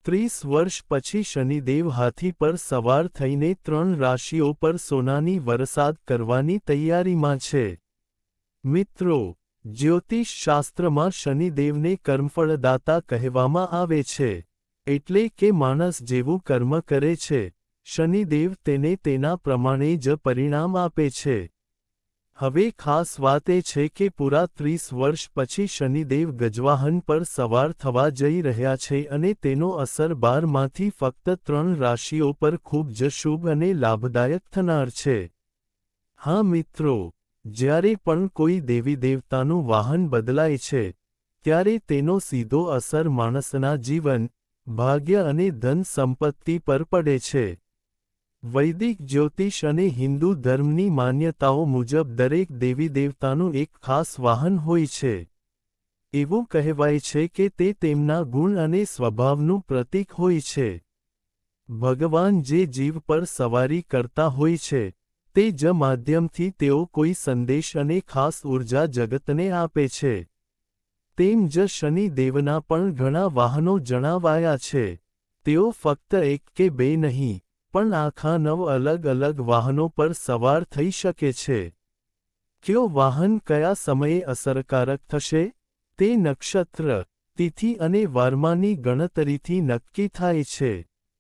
30 વર્ષ પછી શનિદેવ હાથી પર સવાર થઈને 3 રાશિઓ પર સોનાની વરસાદ કરવાની તૈયારીમાં છે। મિત્રો, જ્યોતિષ શાસ્ત્રમાં શનિદેવને કર્મફળદાતા કહેવામાં આવે છે, એટલે કે માણસ જેવું કર્મ કરે છે, શનિદેવ તેને તેના પ્રમાણે જ પરિણામ આપે છે। હવે ખાસ વાત એ છે કે પૂરા 30 વર્ષ પછી શનિદેવ ગજવાહન પર સવાર થવા જઈ રહ્યા છે અને તેનો અસર 12માંથી ફક્ત 3 રાશિઓ પર ખૂબ જ શુભ અને લાભદાયક થનાર છે। હા મિત્રો, જ્યારે પણ કોઈ દેવી દેવતાનું વાહન બદલાય છે, ત્યારે તેનો સીધો અસર માણસના જીવન, ભાગ્ય અને ધન સંપત્તિ પર પડે છે। વૈદિક જ્યોતિષ અને હિન્દુ ધર્મની માન્યતાઓ મુજબ દરેક દેવી દેવતાનું એક ખાસ વાહન હોય છે। એવું કહેવાય છે કે તે તેમના ગુણ અને સ્વભાવનું પ્રતીક હોય છે। ભગવાન જે જીવ પર સવારી કરતા હોય છે, તે જ માધ્યમથી તેઓ કોઈ સંદેશ અને ખાસ ઊર્જા જગતને આપે છે। તેમ જ શનિ દેવના પણ ઘણા વાહનો જણાવાયા છે। તેઓ ફક્ત એક કે બે નહીં, પણ આખા 9 અલગ અલગ વાહનો પર સવાર થઈ શકે છે। કયો વાહન કયા સમયે અસરકારક થશે, તે નક્ષત્ર, તિથિ અને વારમાની ગણતરીથી નક્કી થાય છે।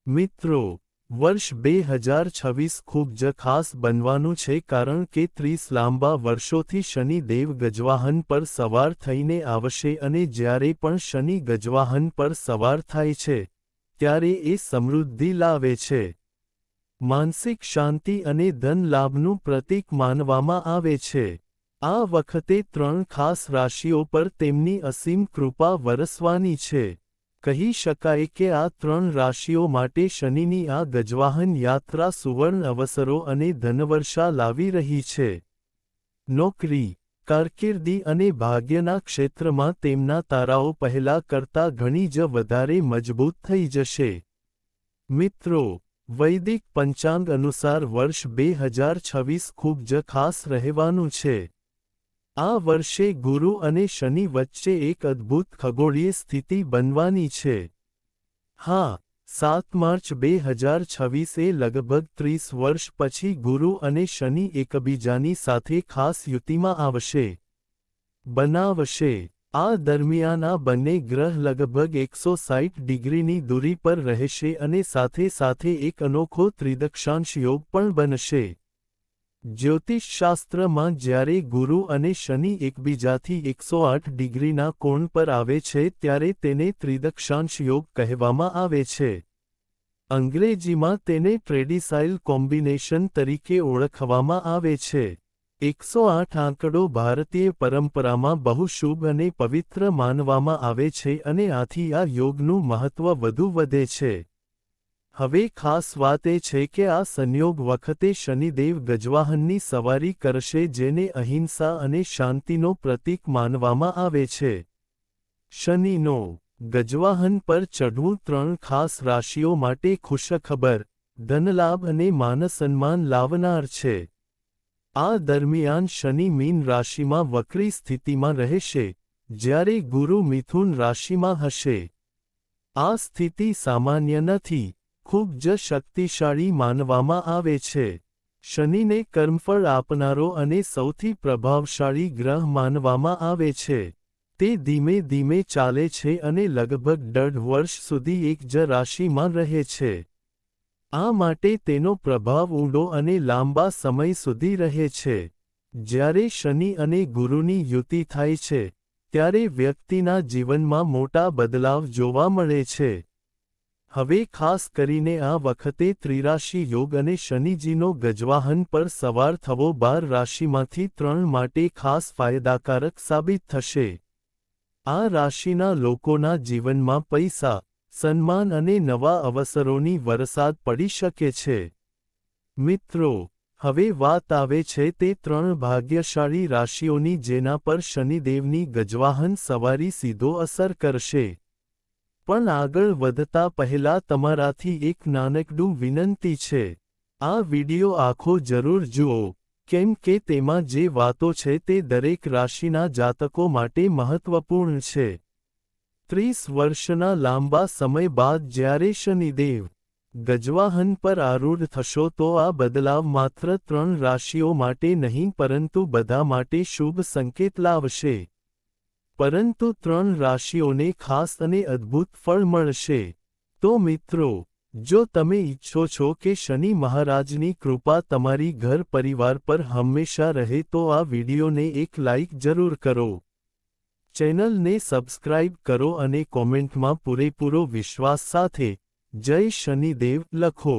મિત્રો, વર્ષ 2026 ખૂબ જ ખાસ બનવાનું છે કારણ કે 30 લાંબા વર્ષોથી શનિ દેવ ગજવાહન પર સવાર થઈને આવશે અને જ્યારે પણ શનિ ગજવાહન પર સવાર થાય છે, ત્યારે એ સમૃદ્ધિ લાવે છે, માનસિક શાંતિ અને ધન લાભનું પ્રતીક માનવામાં આવે છે। આ વખતે 3 ખાસ રાશિઓ પર તેમની અસીમ કૃપા વરસવાની છે। કહી શકાય કે આ 3 રાશિઓ માટે શનિની આ ગજવાહન યાત્રા સુવર્ણ અવસરો અને ધનવર્ષા લાવી રહી છે। નોકરી, કારકિર્દી અને ભાગ્યના ક્ષેત્રમાં તેમના તારાઓ પહેલા કરતાં ઘણી જ વધારે મજબૂત થઈ જશે। મિત્રો, વૈદિક પંચાંગ અનુસાર વર્ષ 2026 ખૂબ જ ખાસ રહેવાનું છે। આ વર્ષે ગુરુ અને શનિ વચ્ચે એક અદ્ભુત ખગોળીય સ્થિતિ બનવાની છે। હા, 7 માર્ચ 2026 એ લગભગ 30 વર્ષ પછી ગુરુ અને શનિ એકબીજાની સાથે ખાસ યુતિમાં આવશે, બનાવશે। આ દરમિયાન આ બંને ગ્રહ લગભગ 160 ડિગ્રીની દૂરી પર રહેશે અને સાથે સાથે એક અનોખો ત્રિદક્ષાંશ યોગ પણ બનશે। જ્યોતિષશાસ્ત્રમાં જ્યારે ગુરુ અને શનિ એકબીજાથી 108 ડિગ્રીના કોણ પર આવે છે ત્યારે તેને ત્રિદક્ષાંશ યોગ કહેવામાં આવે છે। અંગ્રેજીમાં તેને ટ્રેડિસાઇલ કોમ્બિનેશન તરીકે ઓળખવામાં આવે છે। 108 આંકડો ભારતીય પરંપરામાં બહુ શુભ અને પવિત્ર માનવામાં આવે છે અને આથી આ યોગનું મહત્વ વધુ વધે છે। હવે ખાસ વાત એ છે કે આ સંયોગ વખતે શનિદેવ ગજવાહનની સવારી કરશે જેને અહિંસા અને શાંતિનો પ્રતીક માનવામાં આવે છે। શનિનો ગજવાહન પર ચઢવું 3 ખાસ રાશિઓ માટે ખુશખબર, ધનલાભ અને માનસન્માન લાવનાર છે। આ દરમિયાન શનિ મીન રાશિમાં વક્રી સ્થિતિમાં રહેશે, જ્યારે ગુરુ મિથુન રાશિમાં હશે। આ સ્થિતિ સામાન્ય નથી, ખૂબ જ શક્તિશાળી માનવામાં આવે છે। શનિને કર્મફળ આપનારો અને સૌથી પ્રભાવશાળી ગ્રહ માનવામાં આવે છે। તે ધીમે ધીમે ચાલે છે અને લગભગ 1.5 વર્ષ સુધી એક જ રાશિમાં રહે છે। આ માટે તેનો પ્રભાવ ઊંડો અને લાંબા સમય સુધી રહે છે। જ્યારે શનિ અને ગુરુની યુતિ થાય છે, ત્યારે વ્યક્તિના જીવનમાં મોટા બદલાવ જોવા મળે છે। હવે ખાસ કરીને આ વખતે ત્રિરાશિ યોગ અને શનિજીનો ગજવાહન પર સવાર થવો 12 રાશિમાંથી 3 માટે ખાસ ફાયદાકારક સાબિત થશે। આ રાશિના લોકોના જીવનમાં પૈસા, સન્માન અને નવા અવસરોની વરસાદ પડી શકે છે। મિત્રો, હવે વાત આવે છે તે 3 ભાગ્યશાળી રાશિઓની જેના પર શનિદેવની ગજવાહન સવારી સીધો અસર કરશે। પણ આગળ વધતા પહેલા તમારાથી એક નાનકડું વિનંતી છે। આ વિડિયો આખો જરૂર જુઓ, કેમ કે તેમાં જે વાતો છે તે દરેક રાશિના જાતકો માટે મહત્વપૂર્ણ છે। 30 વર્ષના લાંબા સમય બાદ જ્યારે શનિદેવ ગજવાહન પર આરૂઢ થશો તો આ બદલાવ માત્ર 3 રાશિઓ માટે નહીં પરંતુ બધા માટે શુભ સંકેત લાવશે. પરંતુ 3 રાશિઓને ખાસ અને અદ્ભુત ફળ મળશે. તો મિત્રો, જો તમે ઈચ્છો છો કે શનિ મહારાજની કૃપા તમારી ઘર પરિવાર પર હંમેશા રહે તો આ વિડિયોને એક લાઇક જરૂર કરો. ચેનલને સબસ્ક્રાઇબ કરો અને કોમેન્ટમાં પૂરેપૂરો વિશ્વાસ સાથે જય શનિદેવ લખો.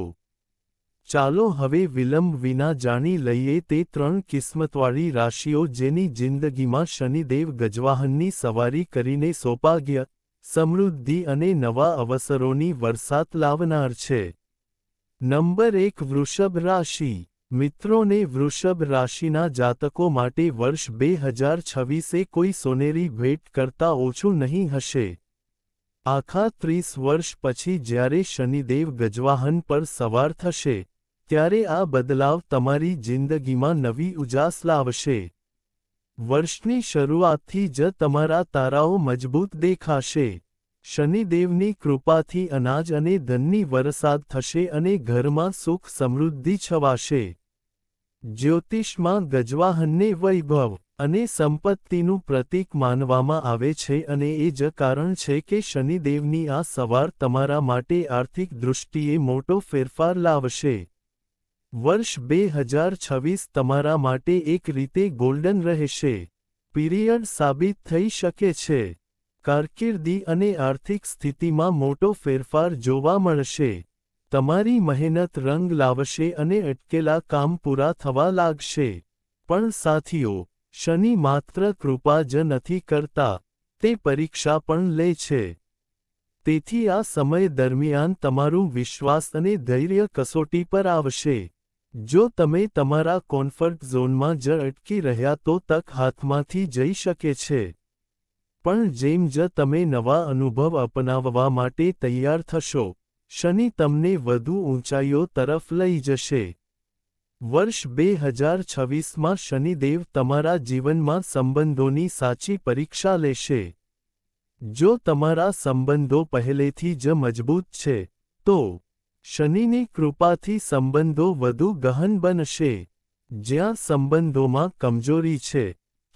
ચાલો હવે વિલંબ વિના જાણી લઈએ તે 3 કિસ્મતવાળી રાશિઓ જેની જિંદગીમાં શનિદેવ ગજવાહનની સવારી કરીને સૌભાગ્ય, સમૃદ્ધિ અને નવા અવસરોની વરસાદ લાવનાર છે. નંબર 1 વૃષભ રાશિ. મિત્રોને વૃષભ રાશિના જાતકો માટે વર્ષ 2026 કોઈ સોનેરી ભેટ કરતાં ઓછું નહીં હશે. આખા 30 વર્ષ પછી જ્યારે શનિદેવ ગજવાહન પર સવાર થશે, ત્યારે આ બદલાવ તમારી જિંદગીમાં નવી ઉજાસ લાવશે. વર્ષની શરૂઆતથી જ તમારા તારાઓ મજબૂત દેખાશે. શનિદેવની કૃપાથી અનાજ અને ધનની વરસાદ થશે અને ઘરમાં સુખ સમૃદ્ધિ છવાશે. જ્યોતિષમાં ગજવાહનને વૈભવ અને સંપત્તિનું પ્રતીક માનવામાં આવે છે અને એ જ કારણ છે કે શનિદેવની આ સવાર તમારા માટે આર્થિક દૃષ્ટિએ મોટો ફેરફાર લાવશે. વર્ષ 2026 તમારા માટે એક રીતે ગોલ્ડન રહેશે. પીરિયડ સાબિત થઈ શકે છે. કારકિર્દી અને આર્થિક સ્થિતિમાં મોટો ફેરફાર જોવા મળશે. તમારી મહેનત રંગ લાવશે અને અટકેલા કામ પૂરા થવા લાગશે. પણ સાથીઓ, શનિ માત્ર કૃપા જ નથી કરતા, તે પરીક્ષા પણ લે છે. તેથી આ સમય દરમિયાન તમારું વિશ્વાસ અને ધૈર્ય કસોટી પર આવશે. જો તમે તમારા કોમ્ફર્ટ ઝોનમાં જ અટકી રહ્યા તો તક હાથમાંથી જઈ શકે છે. પણ જેમ જ તમે નવા અનુભવ અપનાવવા માટે તૈયાર થશો, શનિ તમને વધુ ઊંચાઈઓ તરફ લઈ જશે. વર્ષ 2026માં શનિદેવ તમારા જીવનમાં સંબંધોની સાચી પરીક્ષા લેશે. જો તમારા સંબંધો પહેલેથી જ મજબૂત છે, તો શનિની કૃપાથી સંબંધો વધુ ગહન બનશે. જ્યાં સંબંધોમાં કમજોરી છે,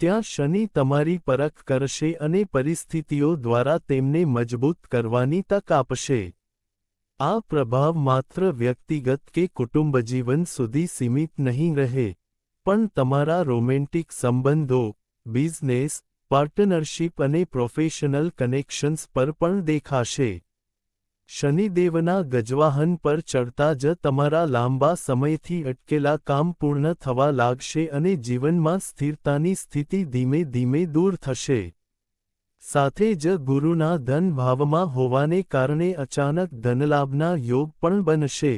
ત્યાં શનિ તમારી પરખ કરશે અને પરિસ્થિતિઓ દ્વારા તેમને મજબૂત કરવાની તક આપશે. આ પ્રભાવ માત્ર વ્યક્તિગત કે કુટુંબજીવન સુધી સીમિત નહીં રહે, પણ તમારા રોમેન્ટિક સંબંધો, બિઝનેસ, પાર્ટનરશિપ અને પ્રોફેશનલ કનેક્શન્સ પર પણ દેખાશે. શનિદેવના ગજવાહન પર ચડતા જ તમારા લાંબા સમયથી અટકેલા કામ પૂર્ણ થવા લાગશે અને જીવનમાં સ્થિરતાની સ્થિતિ ધીમે ધીમે દૂર થશે. સાથે જ ગુરુના ધન ભાવમાં હોવાને કારણે અચાનક ધનલાભના યોગ પણ બનશે.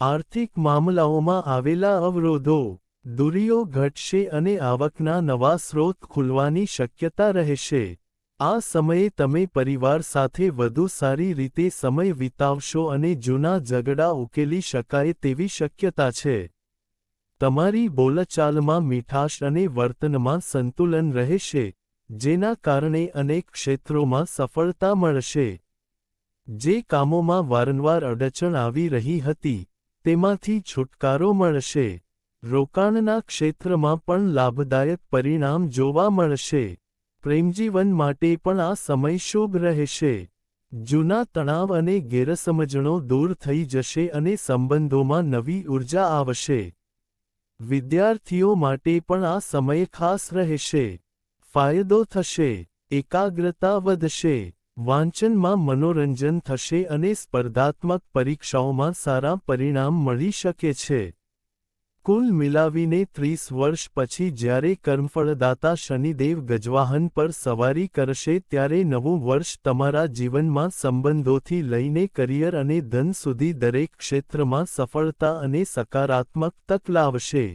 આર્થિક મામલાઓમાં આવેલા અવરોધો, દૂરીઓ ઘટશે અને આવકના નવા સ્રોત ખુલવાની શક્યતા રહેશે. આ સમયે તમે પરિવાર સાથે વધુ સારી રીતે સમય વિતાવશો અને જૂના ઝઘડા ઉકેલી શકાય તેવી શક્યતા છે. તમારી બોલચાલમાં મીઠાશ અને વર્તનમાં સંતુલન રહેશે, જેના કારણે અનેક ક્ષેત્રોમાં સફળતા મળશે. જે કામોમાં વારંવાર અડચણ આવી રહી હતી, તેમાંથી છુટકારો મળશે. રોકાણના ક્ષેત્રમાં પણ લાભદાયક પરિણામ જોવા મળશે. પ્રેમજીવન માટે પણ આ સમય શુભ રહેશે. જૂના તણાવ અને ગેરસમજણો દૂર થઈ જશે અને સંબંધોમાં નવી ઊર્જા આવશે. વિદ્યાર્થીઓ માટે પણ આ સમય ખાસ રહેશે. ફાયદો થશે, એકાગ્રતા વધશે, વાંચનમાં મનોરંજન થશે અને સ્પર્ધાત્મક પરીક્ષાઓમાં સારા પરિણામ મળી શકે છે. કુલ મિલાવીને 30 વર્ષ પછી જ્યારે કર્મફળદાતા શનિદેવ ગજવાહન પર સવારી કરશે ત્યારે નવું વર્ષ તમારા જીવનમાં સંબંધોથી લઈને કરિયર અને ધન સુધી દરેક ક્ષેત્રમાં સફળતા અને સકારાત્મક તક લાવશે.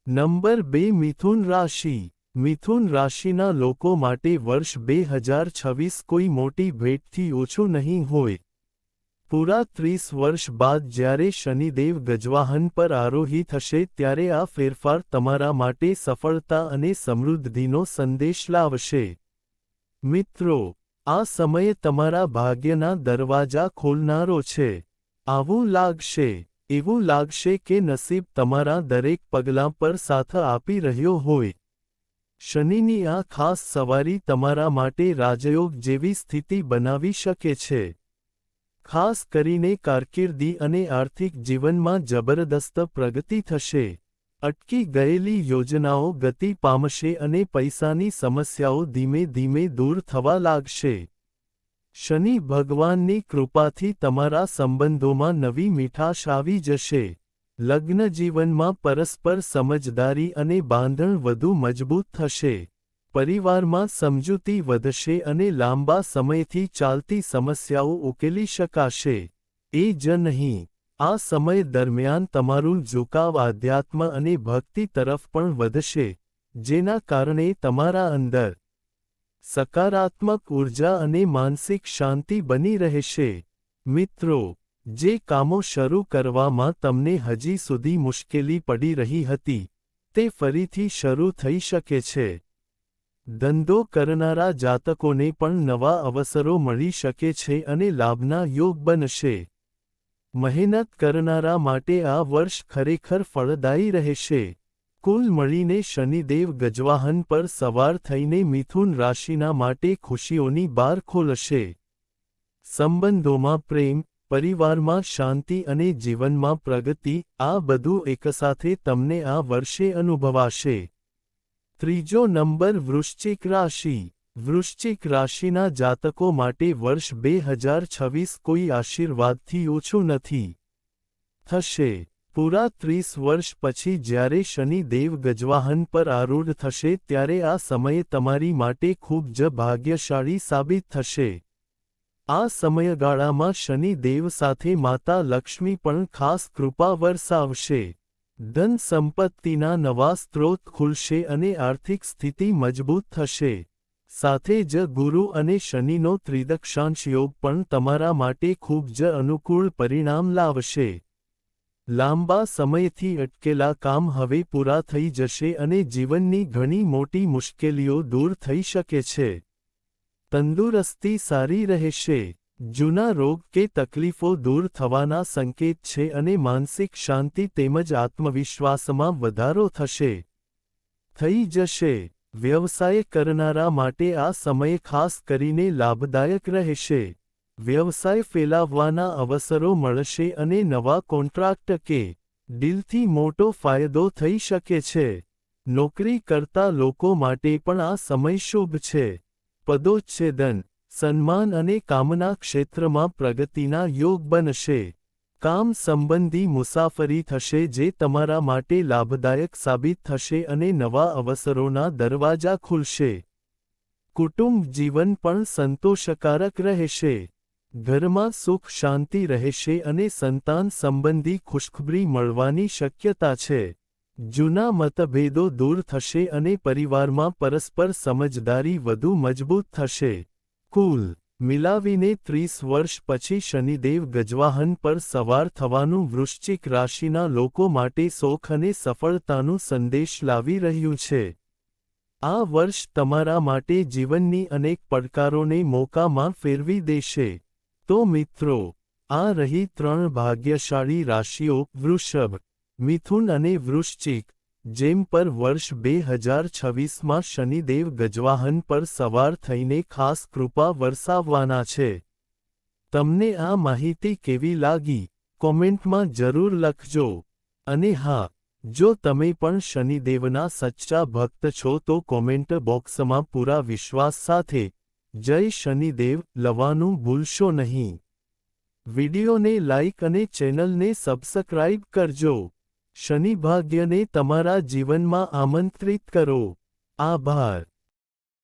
નંબર 2 મિથુન રાશિ. મિથુન રાશિના લોકો માટે વર્ષ 2026 કોઈ મોટી ભેટથી ઓછું નહીં હોય. પૂરા 30 વર્ષ બાદ જ્યારે શનિદેવ ગજવાહન પર આરોહી થશે ત્યારે આ ફેરફાર તમારા માટે સફળતા અને સમૃદ્ધિનો સંદેશ લાવશે. મિત્રો, આ સમય તમારા ભાગ્યના દરવાજા ખોલનારો છે. એવું લાગશે કે નસીબ તમારા દરેક પગલાં પર સાથ આપી રહ્યો હોય. શનિની આ ખાસ સવારી તમારા માટે રાજયોગ જેવી સ્થિતિ બનાવી શકે છે. ખાસ કરીને કારકિર્દી અને આર્થિક જીવનમાં જબરદસ્ત પ્રગતિ થશે. અટકી ગયેલી યોજનાઓ ગતિ પામશે અને પૈસાની સમસ્યાઓ ધીમે ધીમે દૂર થવા લાગશે. શનિ ભગવાનની કૃપાથી તમારા સંબંધોમાં નવી મીઠાશ આવી જશે. લગ્ન જીવનમાં પરસ્પર સમજદારી અને બાંધણ વધુ મજબૂત થશે. પરિવારમાં સમજૂતી વધશે અને લાંબા સમયથી ચાલતી સમસ્યાઓ ઉકેલી શકાશે. એ જ નહીં, આ સમય દરમિયાન તમારું ઝુકાવ આધ્યાત્મ અને ભક્તિ તરફ પણ વધશે, જેના કારણે તમારા અંદર સકારાત્મક ઉર્જા અને માનસિક શાંતિ બની રહેશે. મિત્રો, જે કામો શરૂ કરવામાં તમને હજી સુધી મુશ્કેલી પડી રહી હતી, તે ફરીથી શરૂ થઈ શકે છે. ધંધો કરનારા જાતકોને પણ નવા અવસરો મળી શકે છે અને લાભના યોગ બનશે. મહેનત કરનારા માટે આ વર્ષ ખરેખર ફળદાયી રહેશે. કુલ મળીને શનિદેવ ગજવાહન પર સવાર થઈને મિથુન રાશિના માટે ખુશીઓની બાર ખોલશે. સંબંધોમાં પ્રેમ, પરિવારમાં શાંતિ અને જીવનમાં પ્રગતિ, આ બધું એકસાથે તમને આ વર્ષે અનુભવાશે. ત્રીજો નંબર વૃશ્ચિક રાશિ. વૃશ્ચિક રાશિના જાતકો માટે વર્ષ 2026 કોઈ આશીર્વાદથી ઓછું નથી. થશે. પૂરા 30 વર્ષ પછી જ્યારે શનિ દેવ ગજવાહન પર આરૂઢ થશે ત્યારે આ સમય તમારી માટે ખૂબ જ ભાગ્યશાળી સાબિત થશે. આ સમયગાળામાં શનિ દેવ સાથે માતા લક્ષ્મી પણ ખાસ કૃપા વરસાવશે. ધન સંપત્તિના નવા સ્ત્રોત ખુલશે અને આર્થિક સ્થિતિ મજબૂત થશે. સાથે જ ગુરુ અને શનિનો ત્રિદક્ષાંશ યોગ પણ તમારા માટે ખૂબ જ અનુકૂળ પરિણામ લાવશે. લાંબા સમયથી અટકેલા કામ હવે પૂરા થઈ જશે અને જીવનની ઘણી મોટી મુશ્કેલીઓ દૂર થઈ શકે છે. તંદુરસ્તી સારી રહેશે. જૂના રોગ કે તકલીફો દૂર થવાના સંકેત છે અને માનસિક શાંતિ તેમજ આત્મવિશ્વાસમાં વધારો થશે. થઈ જશે. વ્યવસાય કરનારા માટે આ સમય ખાસ કરીને લાભદાયક રહેશે. વ્યવસાય ફેલાવવાના અવસરો મળશે અને નવા કોન્ટ્રાક્ટ કે ડીલથી મોટો ફાયદો થઈ શકે છે. નોકરી કરતા લોકો માટે પણ આ સમય શુભ છે. પદોચ્છેદન, સન્માન અને કામના ક્ષેત્રમાં પ્રગતિના યોગ બનશે. કામ સંબંધી મુસાફરી થશે જે તમારા માટે લાભદાયક સાબિત થશે અને નવા અવસરોના દરવાજા ખુલશે. કુટુંબ જીવન પણ સંતોષકારક રહેશે. ઘરમાં સુખ શાંતિ રહેશે અને સંતાન સંબંધી ખુશખબરી મળવાની શક્યતા છે. જૂના મતભેદો દૂર થશે અને પરિવારમાં પરસ્પર સમજદારી વધુ મજબૂત થશે. કુલ મિલાવીને 30 વર્ષ પછી શનિદેવ ગજવાહન પર સવાર થવાનું વૃશ્ચિક રાશિના લોકો માટે સુખ અને સફળતાનું સંદેશ લાવી રહ્યું છે. આ વર્ષ તમારા માટે જીવનની અનેક પડકારોને મોકામાં ફેરવી દેશે. તો મિત્રો, આ રહી 3 ભાગ્યશાળી રાશિઓ વૃષભ, મિથુન અને વૃશ્ચિક, જેમ પર વર્ષ 2026માં શનિદેવ ગજવાહન પર સવાર થઈને ખાસ કૃપા વરસાવવાના છે. તમને આ માહિતી કેવી લાગી? કોમેન્ટમાં જરૂર લખજો. અને હા, જો તમે પણ શનિદેવના સચ્ચા ભક્ત છો તો કોમેન્ટ બોક્સમાં પૂરા વિશ્વાસ સાથે જય શનિદેવ લવાનું ભૂલશો નહીં. વિડિયોને લાઇક અને ચેનલને સબસ્ક્રાઇબ કરજો. શનિ ભાગ્યને તમારા જીવનમાં આમંત્રિત કરો. આભાર.